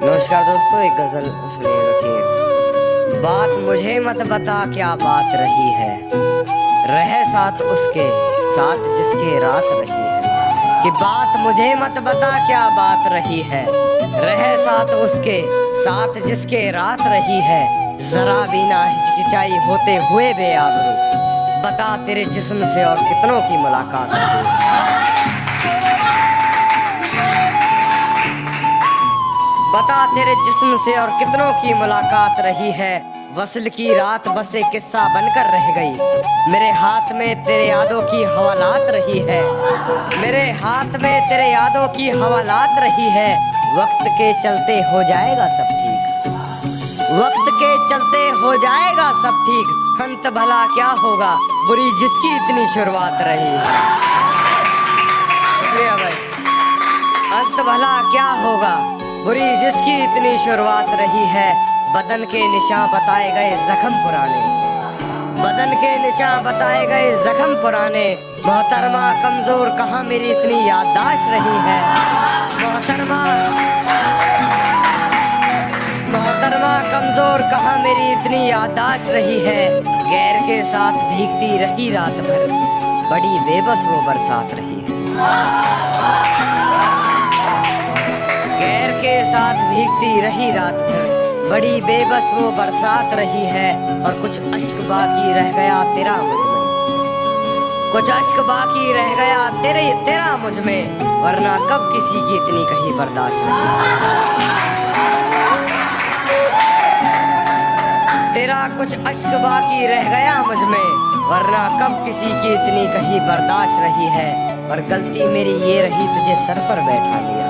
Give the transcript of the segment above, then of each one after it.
नमस्कार दोस्तों, एक गजल सुनिएगा कि बात मुझे मत बता क्या बात रही है, रहे साथ उसके साथ जिसके रात रही है। कि बात मुझे मत बता क्या बात रही है, रहे साथ उसके साथ जिसके रात रही है। जरा भी ना हिचकिचाई होते हुए बेआबरू, बता तेरे जिस्म से और कितनों की मुलाकात रही है। बता तेरे जिस्म से और कितनों की मुलाकात रही है। वसल की रात बस एक किस्सा बनकर रह गई, मेरे हाथ में तेरे यादों की हवालात रही है। मेरे हाथ में तेरे यादों की हवालात रही है। वक्त के चलते हो जाएगा सब ठीक, वक्त के चलते हो जाएगा सब ठीक। अंत भला क्या होगा, बुरी जिसकी इतनी शुरुआत रही है। शुक्रिया भाई। अंत भला क्या होगा, बुरी जिसकी इतनी शुरुआत रही है। बदन के निशान बताए गए जख्म पुराने, बदन के निशान बताए गए जख्म पुराने। मोहतरमा कमजोर कहाँ मेरी इतनी याददाश्त रही है। मोहतरमा कमजोर कहाँ मेरी इतनी याददाश्त रही है। गैर के साथ भीगती रही रात भर, बड़ी बेबस वो बरसात रही है। गैर के साथ भीगती रही रात भर, बड़ी बेबस वो बरसात रही है। और कुछ अश्क बाकी रह गया तेरा मुझ में, कुछ अश्क बाकी रह गया तेरा मुझ में। वरना कब किसी की इतनी कहीं बर्दाश्त नहीं। तेरा कुछ अश्क बाकी रह गया मुझ में, वरना कब किसी की इतनी कहीं बर्दाश्त रही है। और गलती मेरी ये रही तुझे सर पर बैठा लिया,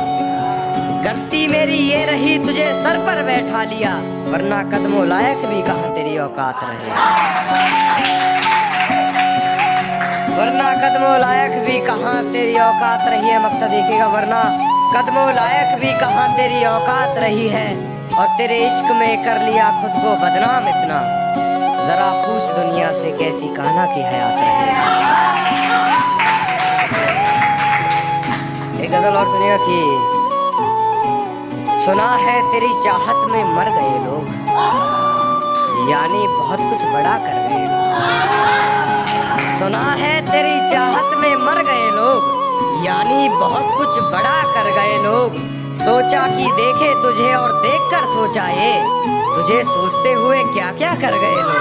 गलती मेरी ये रही तुझे सर पर बैठा लिया। वरना कदमों लायक भी कहाँ तेरी औकात रही, वरना कदमों लायक भी कहाँ तेरी औकात रही है। मक्ता देखिएगा, वरना कदमों लायक भी कहाँ तेरी औकात रही है। और तेरे इश्क में कर लिया खुद को बदनाम इतना, जरा पूछ दुनिया से कैसी कान्हा की हयात रही। एक गजल और सुनिएगा कि सुना है तेरी चाहत में मर गए लोग, यानी बहुत कुछ बड़ा कर गए लोग। सुना है तेरी चाहत में मर गए लोग, यानी बहुत कुछ बड़ा कर गए लोग। सोचा कि देखे तुझे और देखकर सोचा ये, तुझे सोचते हुए क्या क्या कर गए लोग।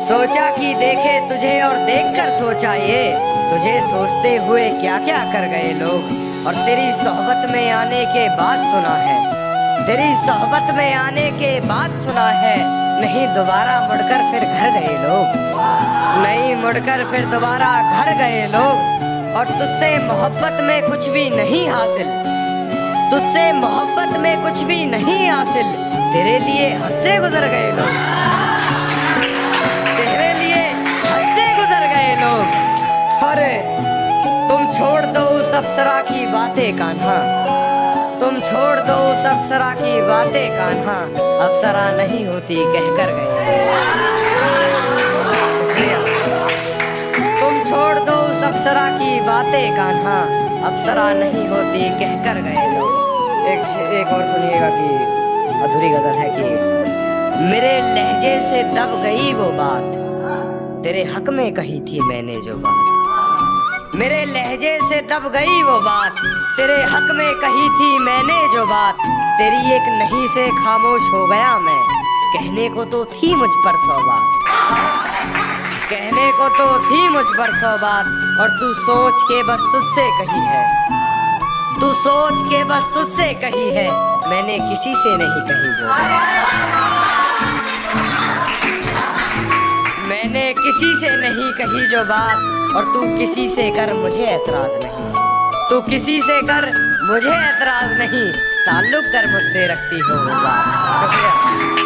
सोचा कि देखे तुझे और देखकर सोचा ये, तुझे सोचते हुए क्या क्या कर गए लोग। और तेरी सोहबत में आने के बाद सुना है, तेरी सोहबत में आने के बाद सुना है, नहीं दोबारा मुड़कर फिर घर गए लोग, नहीं मुड़कर फिर दोबारा घर गए लोग। और तुझसे मोहब्बत में कुछ भी नहीं हासिल, तुझसे मोहब्बत में कुछ भी नहीं हासिल। तेरे लिए हद से गुजर गए लोग, तेरे लिए हद से गुजर गए लोग। अरे तुम छोड़ दो उस अप्सरा की बातें कान्हा, तुम छोड़ दो उस अप्सरा की बातें कान्हा, अप्सरा नहीं होती कहकर गए। तुम छोड़ दो उस अप्सरा की बातें कान्हा, अप्सरा नहीं होती कहकर गए लोग। एक और सुनिएगा कि अधूरी गजल है कि मेरे लहजे से दब गई वो बात, तेरे हक में कही थी मैंने जो बात। मेरे लहजे से दब गई वो बात, तेरे हक में कही थी मैंने जो बात। तेरी एक नहीं से खामोश हो गया मैं, कहने को तो थी मुझ पर 100 बात, कहने को तो थी मुझ पर 100 बात। और तू सोच के बस तुझसे कही है, तू सोच के बस तुझसे कही है, मैंने किसी से नहीं कही जो बात। मैंने किसी से नहीं कही जो बात। और तू किसी से कर मुझे एतराज नहीं, तू किसी से कर मुझे एतराज नहीं, ताल्लुक कर मुझसे रखती हो वो बात। शुक्रिया।